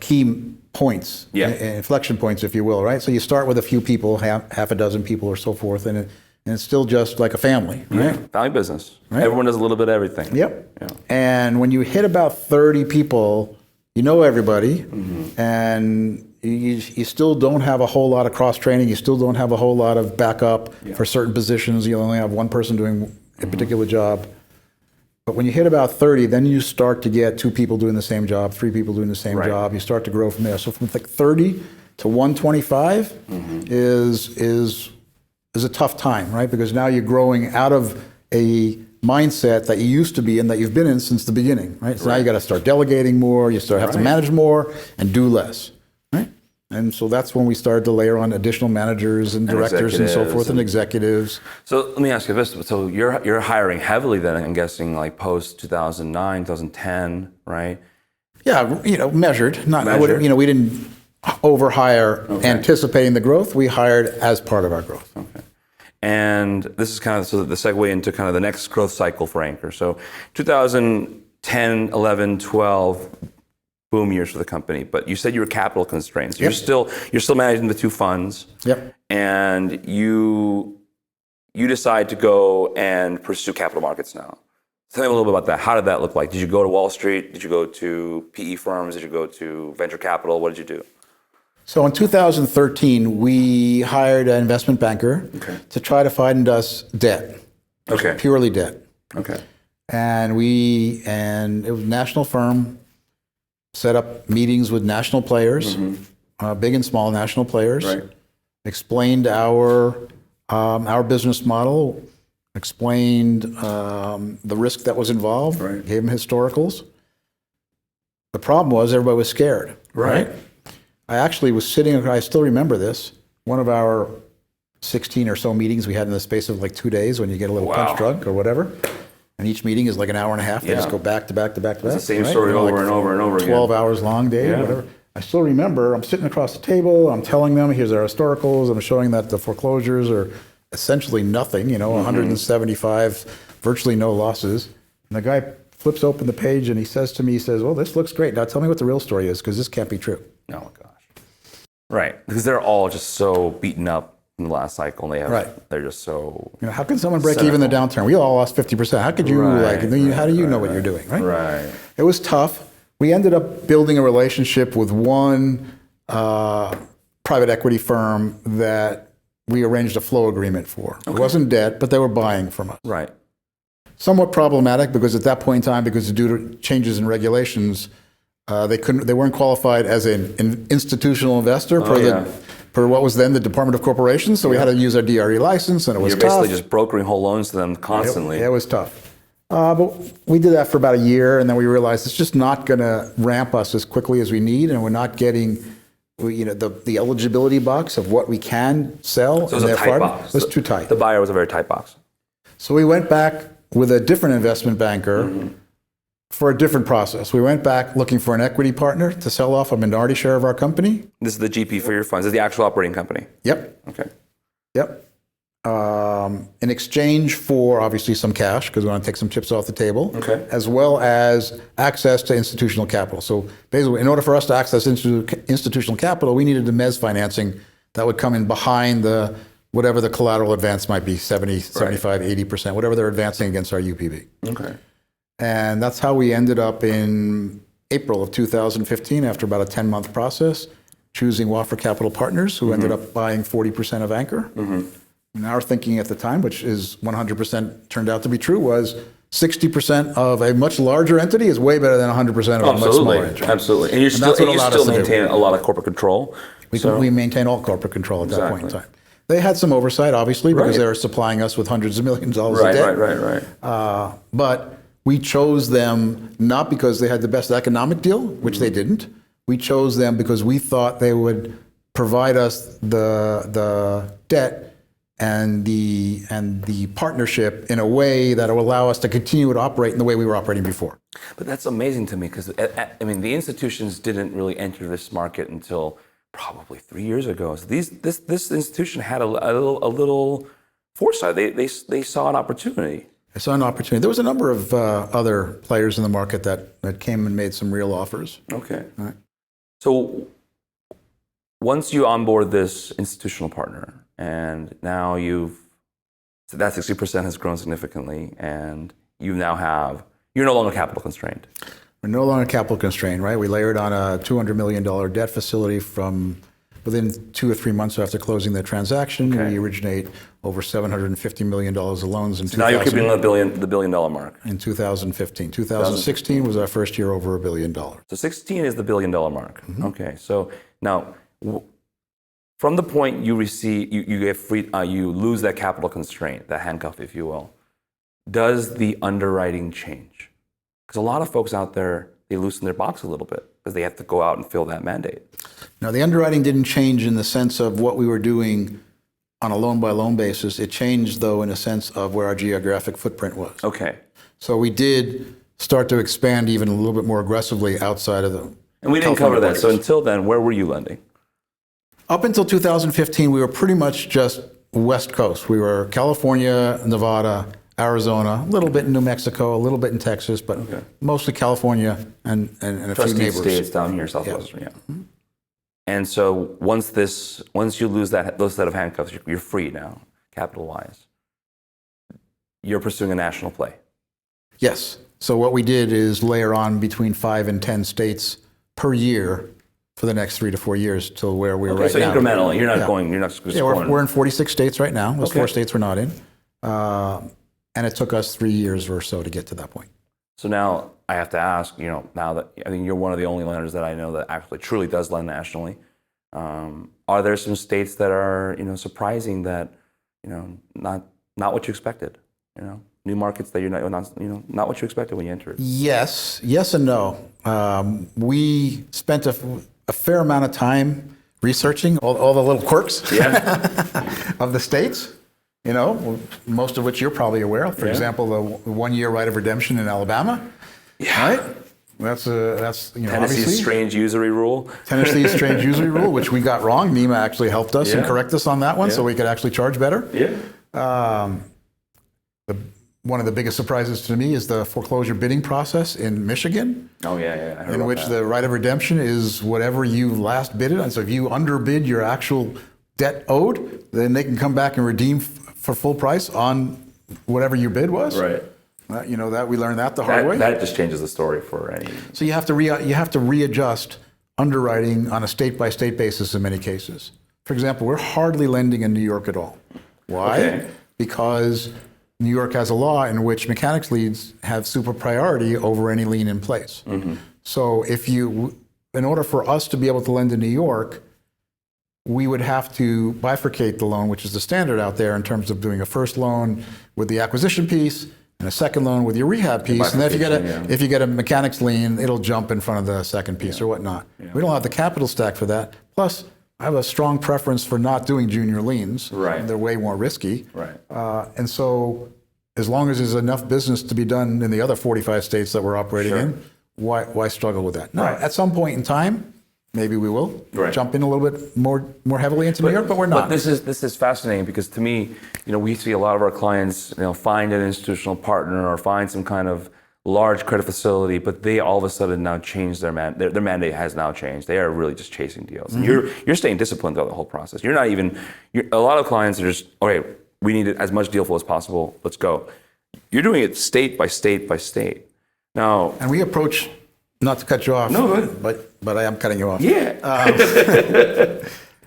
key points, inflection points, if you will, right? So you start with a few people, half a dozen people or so forth, and it's still just like a family, right? Family business. Right? Everyone does a little bit of everything. Yep. Yeah. And when you hit about 30 people, you know everybody, and you still don't have a whole lot of cross-training. You still don't have a whole lot of backup for certain positions. You only have one person doing a particular job. But when you hit about 30, then you start to get 2 people doing the same job, 3 people doing the same job. You start to grow from there. So from 30 to 125 is a tough time, right? Because now you're growing out of a mindset that you used to be in, that you've been in since the beginning, right? So now you got to start delegating more. You have to manage more and do less, right? And so that's when we started to layer on additional managers and directors and so forth and executives. So let me ask you this. So you're hiring heavily then, I'm guessing, like post 2009, 2010, right? Yeah, measured. We didn't overhire anticipating the growth. We hired as part of our growth. Okay. And this is kind of the segue into kind of the next growth cycle for Anchor. So 2010, 11, 12, boom years for the company, but you said you were capital constrained. So you're still managing the 2 funds. Yep. And you decide to go and pursue capital markets now. Tell me a little bit about that. How did that look like? Did you go to Wall Street? Did you go to PE firms? Did you go to venture capital? What did you do? So in 2013, we hired an investment banker to try to find us debt. Okay. Purely debt. Okay. And it was a national firm, set up meetings with national players, big and small national players, Right. explained our business model, explained the risk that was involved, Right. gave them historicals. The problem was everybody was scared. Right. I actually was sitting, I still remember this, one of our 16 or so meetings we had in the space of like 2 days when you get a little punch drunk or whatever. And each meeting is like an hour and a half. They just go back to back to back to back. It's the same story over and over and over again. 12 hours long day, whatever. I still remember, I'm sitting across the table, I'm telling them, here's our historicals, I'm showing that the foreclosures are essentially nothing, 175, virtually no losses. And the guy flips open the page and he says to me, well, this looks great. Now tell me what the real story is, because this can't be true. Oh my gosh. Right. Because they're all just so beaten up in the last cycle, and they're just so. How can someone break even in the downturn? We all lost 50%. How could you how do you know what you're doing, right? Right. It was tough. We ended up building a relationship with one private equity firm that we arranged a flow agreement for. It wasn't debt, but they were buying from us. Right. Somewhat problematic because at that point in time, because due to changes in regulations, they weren't qualified as an institutional investor per what was then the Department of Corporations. So we had to use our DRE license, and it was tough. You're basically just brokering whole loans to them constantly. It was tough. But we did that for about a year, and then we realized it's just not going to ramp us as quickly as we need, and we're not getting the eligibility box of what we can sell. So it was a tight box. It was too tight. The buyer was a very tight box. So we went back with a different investment banker for a different process. We went back looking for an equity partner to sell off a minority share of our company. This is the GP for your funds. This is the actual operating company. Yep. Okay. Yep. In exchange for obviously some cash, because we want to take some chips off the table, as well as access to institutional capital. So basically, in order for us to access institutional capital, we needed the mezz financing that would come in behind whatever the collateral advance might be, 70, 75, 80%, whatever they're advancing against our UPB. Okay. And that's how we ended up in April of 2015, after about a 10-month process, choosing Wafra Capital Partners, who ended up buying 40% of Anchor. And our thinking at the time, which is 100% turned out to be true, was 60% of a much larger entity is way better than 100% of a much smaller entity. Absolutely. And you still maintain a lot of corporate control. We maintain all corporate control at that point in time. They had some oversight, obviously, because they were supplying us with hundreds of millions of dollars of debt. Right. But we chose them not because they had the best economic deal, which they didn't. We chose them because we thought they would provide us the debt and the partnership in a way that will allow us to continue to operate in the way we were operating before. But that's amazing to me, because the institutions didn't really enter this market until probably 3 years ago. So this institution had a little foresight. They saw an opportunity. I saw an opportunity. There was a number of other players in the market that came and made some real offers. Okay. All right. So once you onboard this institutional partner, and now that 60% has grown significantly, and you're no longer capital constrained. We're no longer capital constrained, right? We layered on a $200 million debt facility from within 2 or 3 months after closing the transaction. We originate over $750 million of loans in 2000. Now you're keeping the $1 billion mark. In 2015. 2016 was our first year over $1 billion. So 16 is the $1 billion mark. Okay. So now, from the point you receive, you get free, you lose that capital constraint, that handcuff, if you will. Does the underwriting change? Because a lot of folks out there, they loosen their box a little bit because they have to go out and fill that mandate. Now, the underwriting didn't change in the sense of what we were doing on a loan-by-loan basis. It changed, though, in a sense of where our geographic footprint was. Okay. So we did start to expand even a little bit more aggressively outside of the And we didn't cover that. So until then, where were you lending? Up until 2015, we were pretty much just West Coast. We were California, Nevada, Arizona, a little bit in New Mexico, a little bit in Texas, but mostly California and a few neighbors. States down here, Southwestern, yeah. And so once you lose those set of handcuffs, you're free now, capital-wise. You're pursuing a national play. Yes. So what we did is layer on between 5 and 10 states per year for the next 3 to 4 years till where we are right so now. incrementally, you're not going, you're not just Yeah, going. we're in 46 states right now. Those Okay. 4 states we're not in. And it took us 3 years or so to get to that point. So now I have to ask, now that I think you're one of the only lenders that I know that actually truly does lend nationally. Are there some states that are, surprising that, not what you expected, new markets that you're not what you expected when you entered? Yes and no. We spent a fair amount of time researching all the little quirks of the states, most of which you're probably aware of. For example, the 1-year right of redemption in Alabama. Yeah. Right? That's Tennessee's obviously strange usury rule. Tennessee's strange usury rule, which we got wrong. NEMA actually helped us and correct us on that one, so we could actually charge better. Yeah. One of the biggest surprises to me is the foreclosure bidding process in Michigan. Oh yeah. I heard in about which that. the right of redemption is whatever you last bidded on. So if you underbid your actual debt owed, then they can come back and redeem for full price on whatever your bid was. Right. That we learned that the hard way. That just changes the story for any. So you have to readjust underwriting on a state-by-state basis in many cases. For example, we're hardly lending in New York at all. Why? Okay. Because New York has a law in which mechanics liens have super priority over any lien in place. Mm-hmm. So in order for us to be able to lend in New York, we would have to bifurcate the loan, which is the standard out there in terms of doing a first loan with the acquisition piece and a second loan with your rehab piece. And then if you get a mechanics lien, it'll jump in front of the second piece or whatnot. Yeah. We don't have the capital stack for that. Plus, I have a strong preference for not doing junior liens. Right. They're way more risky. Right. And so as long as there's enough business to be done in the other 45 states that we're operating in, why struggle with that? Now, at some point in time, maybe we will jump in a little bit more heavily into New York, but we're not. But this is fascinating because to me, we see a lot of our clients, find an institutional partner or find some kind of large credit facility, but they all of a sudden now change their mandate has now changed. They are really just chasing deals. And you're staying disciplined throughout the whole process. You're not even, a lot of clients are just, okay, we need as much deal flow as possible. Let's go. You're doing it state by state by state. Now, and we approach, not to cut you off, no, but I am cutting you off. Yeah.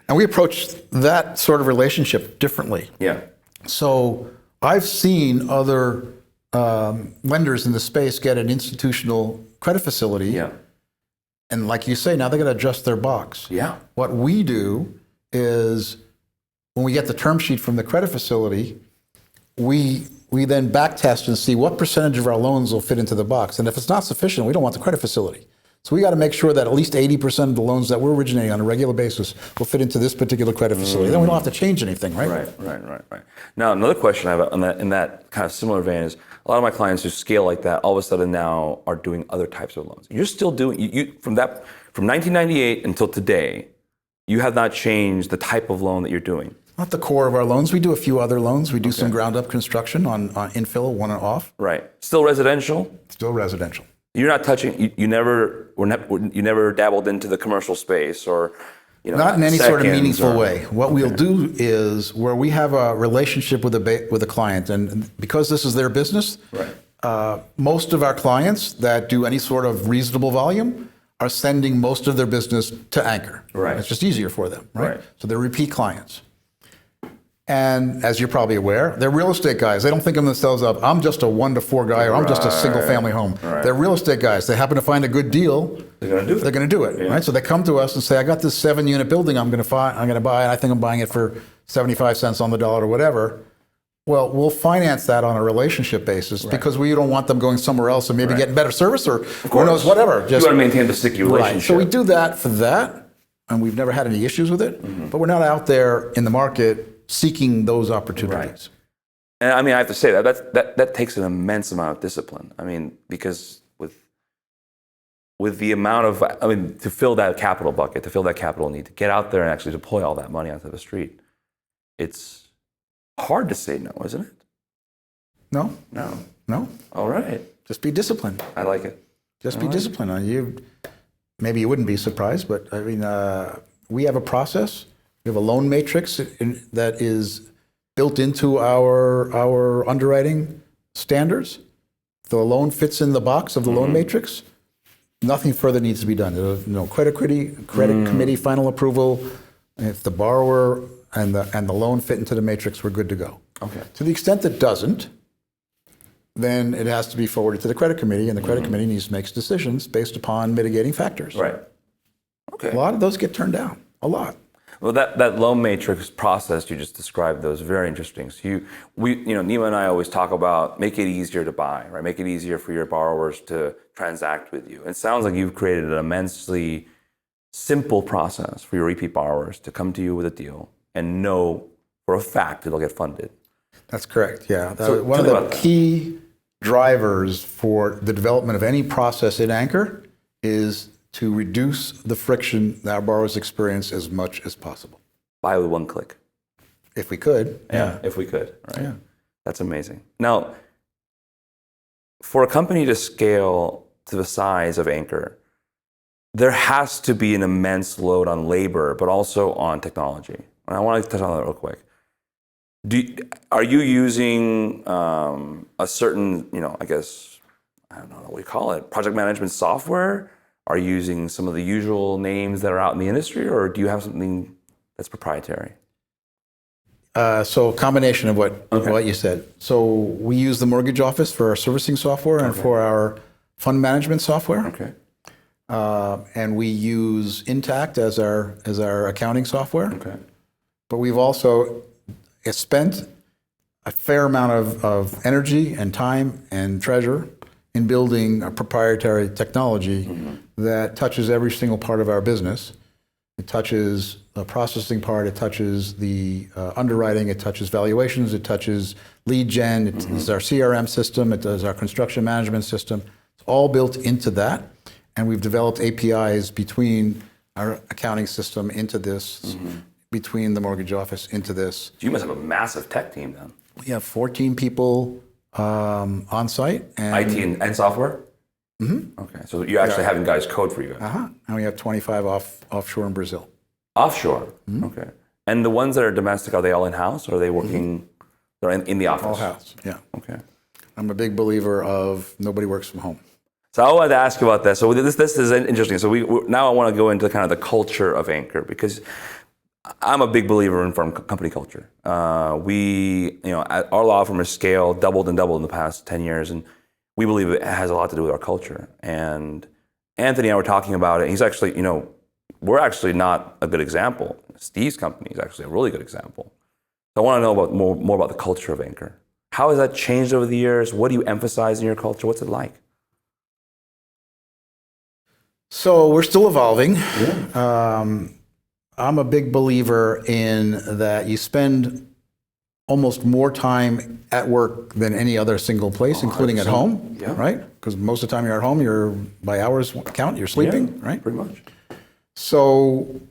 And we approach that sort of relationship differently. Yeah. So I've seen other lenders in the space get an institutional credit facility. Yeah. And like you say, now they're going to adjust their box. Yeah. What we do is when we get the term sheet from the credit facility, we then back test and see what percentage of our loans will fit into the box. And if it's not sufficient, we don't want the credit facility. So we got to make sure that at least 80% of the loans that we're originating on a regular basis will fit into this particular credit facility. Then we don't have to change anything, right? Right. Now, another question I have in that kind of similar vein is a lot of my clients who scale like that all of a sudden now are doing other types of loans. You're still doing, from 1998 until today, you have not changed the type of loan that you're doing. Not the core of our loans. We do a few other lones. We do some ground up construction on infill, one and off. Right. Still residential? Still residential. You're not touching, you never dabbled into the commercial space or, not in any sort of meaningful way. What we'll do is where we have a relationship with a client, and because this is their business, most of our clients that do any sort of reasonable volume are sending most of their business to Anchor. Right. It's just easier for them, right? So they're repeat clients. And as you're probably aware, they're real estate guys. They don't think of themselves up, I'm just a 1 to 4 guy, or I'm just a single family home. They're real estate guys. They happen to find a good deal. They're going to do it. Right? So they come to us and say, I got this 7-unit building I'm going to buy, and I think I'm buying it for 75 cents on the dollar or whatever. Well, we'll finance that on a relationship basis because we don't want them going somewhere else and maybe getting better service or who knows, whatever. You want to maintain the sticky relationship. Right. So we do that for that, and we've never had any issues with it, but we're not out there in the market seeking those opportunities. And I mean, I have to say that takes an immense amount of discipline. I mean, because with the amount of, to fill that capital bucket, to fill that capital need, to get out there and actually deploy all that money onto the street, it's hard to say no, isn't it? No. All right. Just be disciplined. I like it. Just be disciplined. Maybe you wouldn't be surprised, but I mean, we have a process. We have a loan matrix that is built into our underwriting standards the loan fits in the box of the loan matrix, nothing further needs to be done. There's no credit committee final approval. If the borrower and the loan fit into the matrix, we're good to go. Okay. To the extent that doesn't, then it has to be forwarded to the credit committee, and the credit committee needs to make decisions based upon mitigating factors. Right. Okay. A lot of those get turned down. A lot. Well, that loan matrix process you just described, though, is very interesting. So Nima and I always talk about make it easier to buy, right? Make it easier for your borrowers to transact with you. It sounds like you've created an immensely simple process for your repeat borrowers to come to you with a deal and know for a fact it'll get funded. That's correct. Yeah. So one of the key drivers for the development of any process in Anchor is to reduce the friction that our borrowers experience as much as possible. Buy with one click. If we could. Yeah, if we could. Right. Yeah. That's amazing. Now, for a company to scale to the size of Anchor, there has to be an immense load on labor, but also on technology. And I want to touch on that real quick. Are you using a certain, I guess, I don't know what we call it, project management software? Are you using some of the usual names that are out in the industry, or do you have something that's proprietary? So a combination of what you said. So we use the mortgage office for our servicing software and for our fund management software. Okay. And we use Intact as our accounting software. Okay. But we've also spent a fair amount of energy and time and treasure in building a proprietary technology that touches every single part of our business. It touches the processing part, it touches the underwriting, it touches valuations, it touches lead gen, it is our CRM system, it does our construction management system. It's all built into that. And we've developed APIs between our accounting system into this, between the mortgage office into this. So you must have a massive tech team then. We have 14 people on site. And IT and software? Okay, so you're actually having guys code for you guys. And we have 25 offshore in Brazil. Offshore? Okay. And the ones that are domestic, are they all in-house, or are they working, they're in the office? All house, yeah. Okay. I'm a big believer of nobody works from home. So I wanted to ask you about that. So this is interesting. So now I want to go into kind of the culture of Anchor, because I'm a big believer in company culture. Our law firm has scaled, doubled and doubled in the past 10 years, and we believe it has a lot to do with our culture. And Anthony and I were talking about it. He's actually, we're actually not a good example. Steve's company is actually a really good example. So I want to know about more about the culture of Anchor. How has that changed over the years? What do you emphasize in your culture? What's it like? So we're still evolving. Yeah. I'm a big believer in that you spend almost more time at work than any other single place, including at home, right? Because most of the time you're at home, you're by hours count, you're sleeping, right? Pretty much. So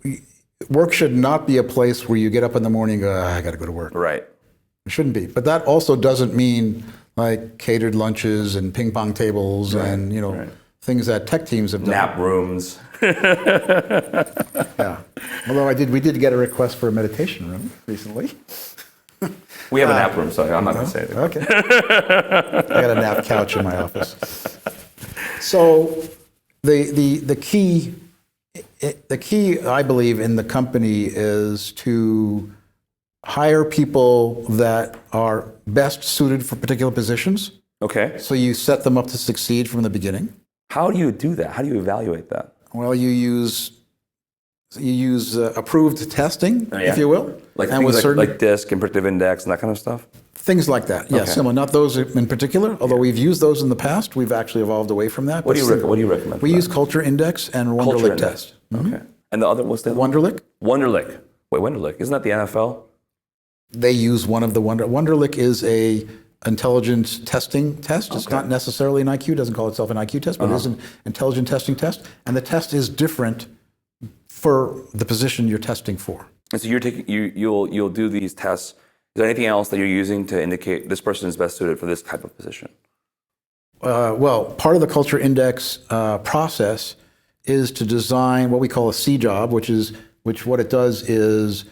work should not be a place where you get up in the morning and go, I got to go to work. Right. It shouldn't be. But that also doesn't mean like catered lunches and ping pong tables and, things that tech teams have done. Nap rooms. Yeah. Although we did get a request for a meditation room recently. We have a nap room, so I'm not going to say it. Okay. I got a nap couch in my office. So the key I believe in the company is to hire people that are best suited for particular positions. Okay. So you set them up to succeed from the beginning. How do you do that? How do you evaluate that? Well, you use approved testing, if you will, like things like DISC and predictive index and that kind of stuff. Things like that, yes. Similar, not those in particular. Although we've used those in the past, we've actually evolved away from that. What do you recommend? We use Culture Index and Wonderlic test. Okay. And the other, what's the other? Wonderlic. Wonderlic. Wait, Wonderlic. Isn't that the NFL? They use one of the Wonderlic is a intelligence testing test. It's not necessarily an IQ. Doesn't call itself an IQ test, but it is an intelligent testing test. And the test is different for the position you're testing for. And so you'll do these tests. Is there anything else that you're using to indicate this person is best suited for this type of position? Well, part of the Culture Index process is to design what we call a C job, which what it does is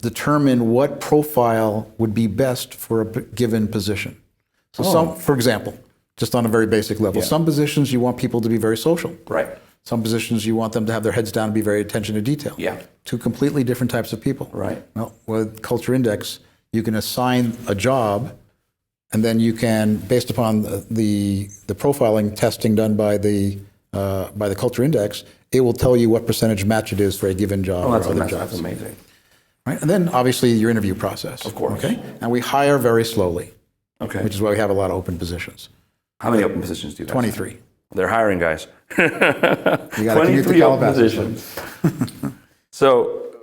determine what profile would be best for a given position. So for example, just on a very basic level. Yeah. Some positions you want people to be very social. Right. Some positions you want them to have their heads down and be very attention to detail. Yeah. Two completely different types of people. Right. Well, with Culture Index, you can assign a job, and then you can, based upon the profiling testing done by the Culture Index, it will tell you what percentage match it is for a given job or other jobs. That's amazing. Right? And then obviously your interview process. Of course. Okay. And we hire very slowly, Okay. which is why we have a lot of open positions. How many open positions do you guys 23. have? They're hiring, guys. You got to commute to 23 open Calabasas. positions. So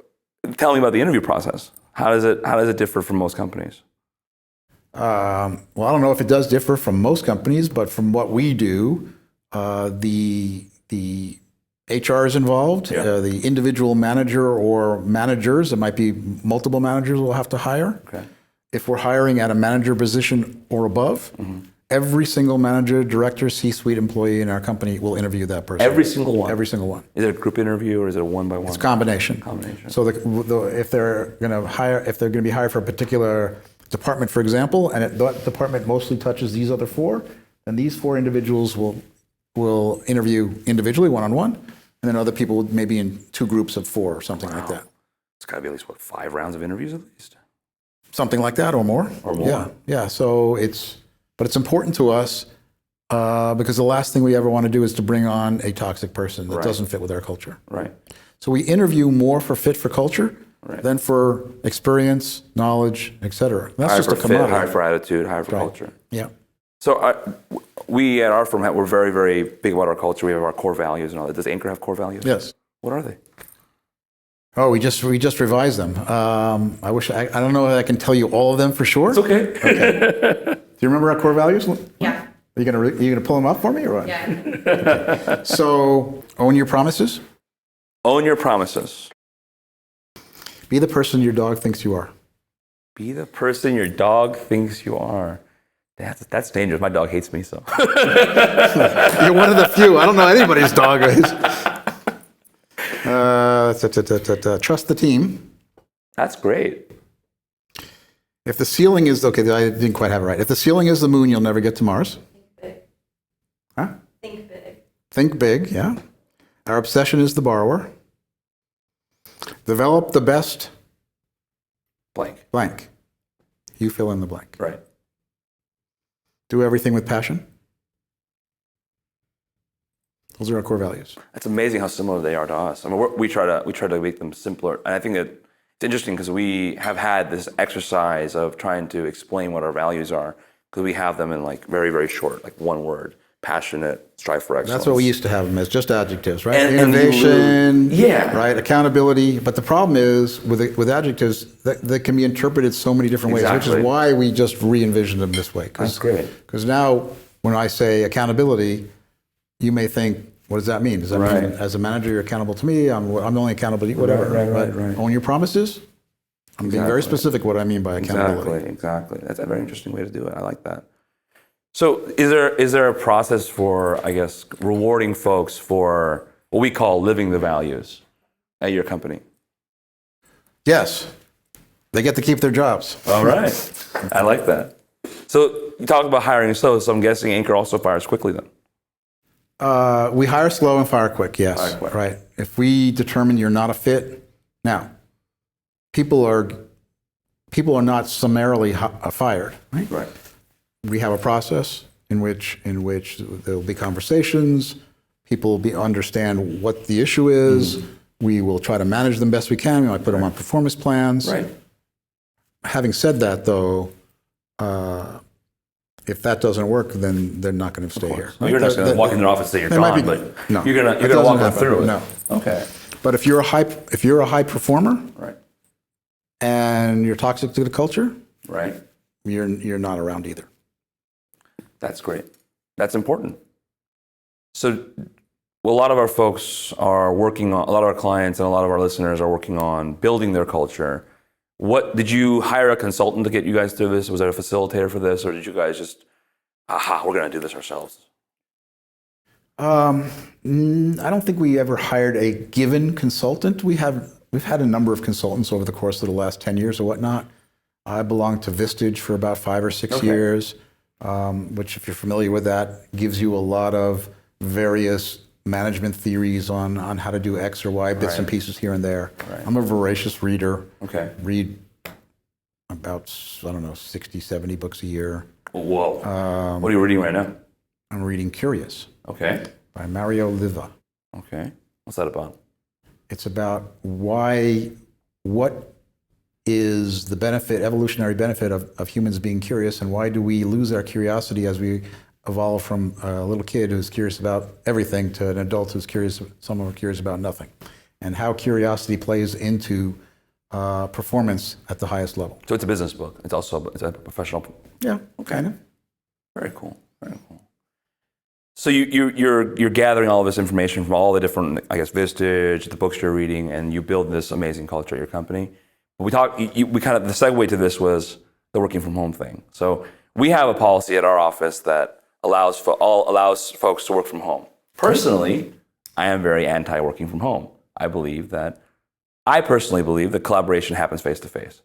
tell me about the interview process. How does it differ from most companies? Well, I don't know if it does differ from most companies, but from what we do, the HR is involved. Yeah. The individual manager or managers, it might be multiple managers we'll have to hire. Okay. If we're hiring at a manager position or above, every single manager, director, C-suite employee in our company will interview that person. Every single one? Every single one. Is it a group interview or is it a one-by-one? It's a combination. So if they're going to be hired for a particular department, for example, and that department mostly touches these other four, then these four individuals will interview individually, one-on-one, and then other people maybe in two groups of four or something like that. It's got to be at least, 5 rounds of interviews at least? Something like that or more. Or more. Yeah, yeah. So it's important to us because the last thing we ever want to do is to bring on a toxic person that doesn't fit with our culture. Right. So we interview more for fit for culture than for experience, knowledge, et cetera. That's Hire just for a commodity. fit, hire for attitude, hire for culture. Yeah. So we at our firm, we're very, very big about our culture. We have our core values and all that. Does Anchor have core values? Yes. What are they? Oh, we just revised them. I wish I don't know if I can tell you all of them for sure. It's okay. Do you remember our core values? Yeah. Are you gonna pull them up for me or what? Yeah. Okay. So own your promises. Own your promises. Be the person your dog thinks you are. Be the person your dog thinks you are. That's dangerous. My dog hates me, so. You're one of the few. I don't know anybody's dog is. Trust the team. That's great. If the ceiling is, okay, I didn't quite have it right. If the ceiling is the moon, you'll never get to Mars. Think big. Huh? Think big. Think big, yeah. Our obsession is the borrower. Develop the best blank. You fill in the blank. Right. Do everything with passion. Those are our core values. That's amazing how similar they are to us. I mean, we try to make them simpler, and I think that it's interesting because we have had this exercise of trying to explain what our values are because we have them in like very, very short, like one word: passionate, strive for excellence. That's what we used to have them as, just adjectives, right? And Innovation, yeah, right? Accountability. But the problem is with adjectives that can be interpreted so many different ways, which is why we just re-envisioned them this way. That's great. Because now when I say accountability, you may think, what does that mean? Does that mean as a manager you're accountable to me? I'm only accountable to you, whatever. Right. Own your promises. I'm being very specific what I mean by accountability. Exactly. That's a very interesting way to do it. I like that. So is there a process for, I guess, rewarding folks for what we call living the values at your company? Yes. They get to keep their jobs. All right. I like that. So you talk about hiring slow, so I'm guessing Anchor also fires quickly then. We hire slow and fire quick, yes. Fire quick. Right. If we determine you're not a fit, now, people are not summarily fired, right? Right. We have a process in which there will be conversations. People will understand what the issue is. We will try to manage them best we can. We might put them on performance plans. Right. Having said that, though, if that doesn't work, then they're not going to stay here. Well, you're not going to walk in their office and say you're gone, but no, you're going to walk them through it. No. Okay. But if you're a high performer, Right. and you're toxic to the culture, Right. you're not around either. That's great. That's important. So a lot of our folks are working on, a lot of our clients and a lot of our listeners are working on building their culture. What did you hire a consultant to get you guys through this? Was there a facilitator for this, or did you guys just, we're going to do this ourselves? I don't think we ever hired a given consultant. We've had a number of consultants over the course of the last 10 years or whatnot. I belonged to Vistage for about 5 or 6 years. which, if you're familiar with that, gives you a lot of various management theories on how to do X or Y, bits and pieces here and there. Right. I'm a voracious reader. Okay. Read about, 60, 70 books a year. Whoa. What are you reading right now? I'm reading Curious Okay. by Mario Liva. Okay. What's that about? It's about what is the benefit, evolutionary benefit of humans being curious, and why do we lose our curiosity as we evolve from a little kid who's curious about everything to an adult who's curious, someone who's curious about nothing, and how curiosity plays into performance at the highest level. So it's a business book. It's a professional. Yeah, kind of. Very cool. Very cool. So you're gathering all of this information from all the different, I guess, Vistage, the books you're reading, and you build this amazing culture at your company. We kind of, the segue to this was the working from home thing. So we have a policy at our office that allows folks to work from home. Personally, I am very anti working from home. I personally believe that collaboration happens face to face.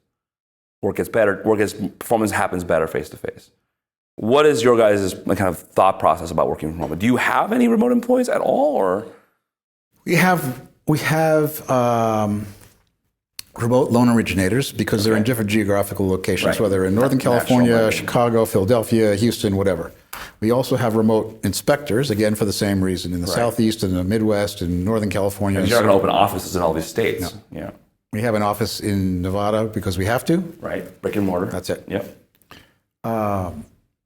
Performance happens better face to face. What is your guys' kind of thought process about working from home? Do you have any remote employees at all, or? We have remote loan originators because they're in different geographical locations, whether in Northern California, Chicago, Philadelphia, Houston, whatever. We also have remote inspectors, again, for the same reason, in the Southeast, in the Midwest, in Northern California. You're not going to open offices in all these states. No. Yeah. We have an office in Nevada because we have to. Right, brick and mortar. That's it. Yep.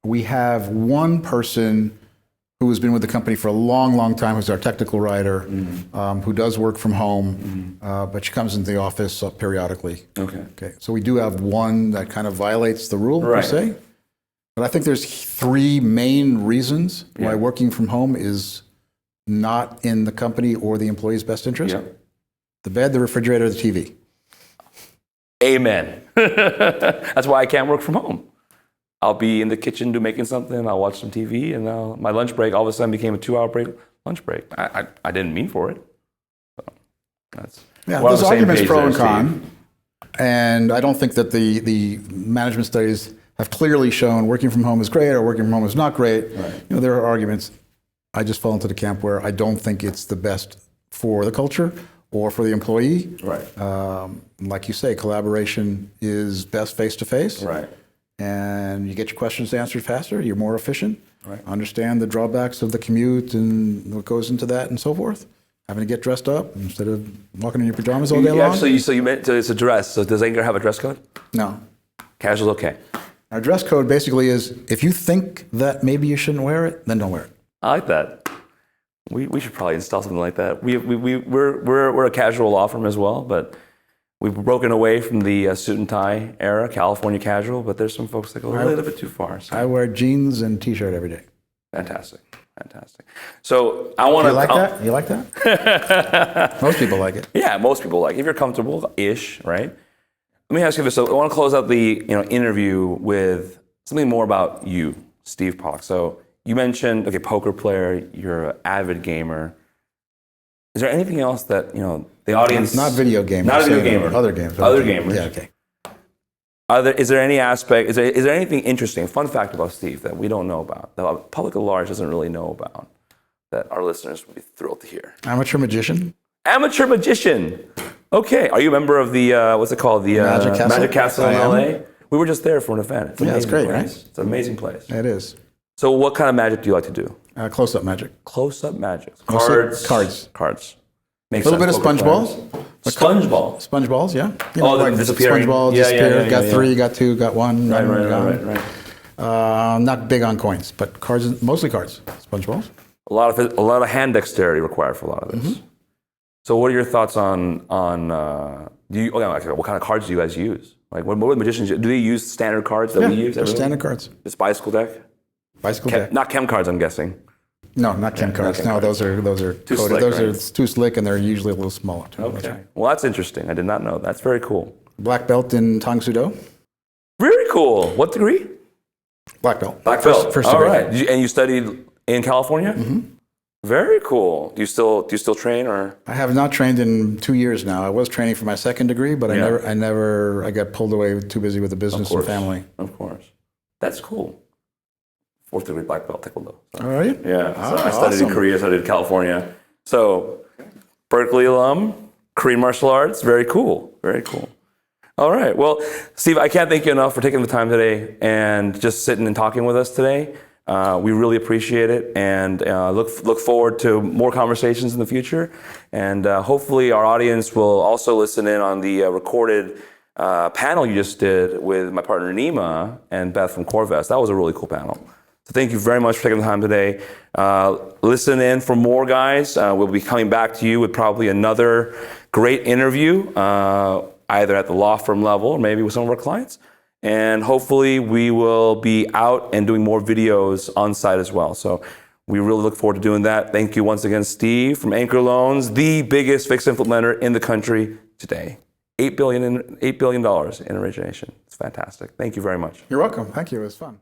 We have one person who has been with the company for a long, long time, who's our technical writer, who does work from home, but she comes into the office periodically. Okay. So we do have one that kind of violates the rule, per se. But I think there's three main reasons why working from home is not in the company or the employee's best interest. The bed, the refrigerator, the TV. Amen. That's why I can't work from home. I'll be in the kitchen making something, I'll watch some TV, and my lunch break all of a sudden became a 2-hour lunch break. I didn't mean for it. So there's arguments pro and con, and I don't think that the management studies have clearly shown working from home is great or working from home is not great. There are arguments. I just fall into the camp where I don't think it's the best for the culture or for the employee. Like you say, collaboration is best face-to-face. And you get your questions answered faster, you're more efficient, understand the drawbacks of the commute and what goes into that and so forth. Having to get dressed up instead of walking in your pajamas all day long. So you meant it's a dress. So does Anchor have a dress code? No. Casual's okay. Our dress code basically is, if you think that maybe you shouldn't wear it, then don't wear it. I like that. We should probably install something like that. We're a casual law firm as well, but we've broken away from the suit and tie era, California casual, but there's some folks that go a little bit too far. So. I wear jeans and t-shirt every day. Fantastic. So I want to... You like that? Most people like it. Yeah, most people like it. If you're comfortable-ish, right? Let me ask you this. So I want to close out the interview with something more about you, Steve Pollack. So you mentioned, poker player, you're an avid gamer. Is there anything else that, the audience... Not video gamers. Not a video gamer. Other games. Other gamers. Yeah, okay. Is there any aspect, is there anything interesting, fun fact about Steve that we don't know about, that the public at large doesn't really know about, that our listeners would be thrilled to hear? Amateur magician. Amateur magician. Okay. Are you a member of the, what's it called? The Magic Castle in LA? We were just there for an event. It's great, right? It's an amazing place. It is. So what kind of magic do you like to do? Close-up magic. Close-up magic. Cards. Makes a little bit of sponge balls. Sponge balls. Sponge balls, yeah. Like disappearing. Sponge ball, disappear. Got 3, got 2, got 1. Right. Not big on coins, but cards, mostly cards. Sponge balls. A lot of hand dexterity required for a lot of this. So what are your thoughts on what kind of cards do you guys use? Like what magicians do they use standard cards that we use? Standard cards. Just bicycle deck? Deck. Not chem cards, I'm guessing. No, not chem cards. No, those are too coded. slick, those are too slick, and they're usually a little smaller. Okay. Well, that's interesting. I did not know. That's very cool. Black belt in Tang Soo Do. Very cool. What degree? Black belt. First degree. All right. And you studied in California? Very cool. Do you still train, or? I have not trained in 2 years now. I was training for my second degree, but I got pulled away, too busy with the business and family. Of course. That's cool. 4th degree black belt taekwondo. So, All right. yeah, so I studied in Korea, studied in California. So Berkeley alum, Korean martial arts, very cool, very cool. All right, well, Steve, I can't thank you enough for taking the time today and just sitting and talking with us today. We really appreciate it, and look forward to more conversations in the future. And hopefully our audience will also listen in on the recorded panel you just did with my partner Nima and Beth from Corvest. That was a really cool panel. So thank you very much for taking the time today. Listen in for more, guys. We'll be coming back to you with probably another great interview, either at the law firm level or maybe with some of our clients. And hopefully we will be out and doing more videos on site as well. So we really look forward to doing that. Thank you once again, Steve from Anchor Loans, the biggest fixed income lender in the country today. $8 billion in origination. It's fantastic. Thank you very much. You're welcome. Thank you. It was fun.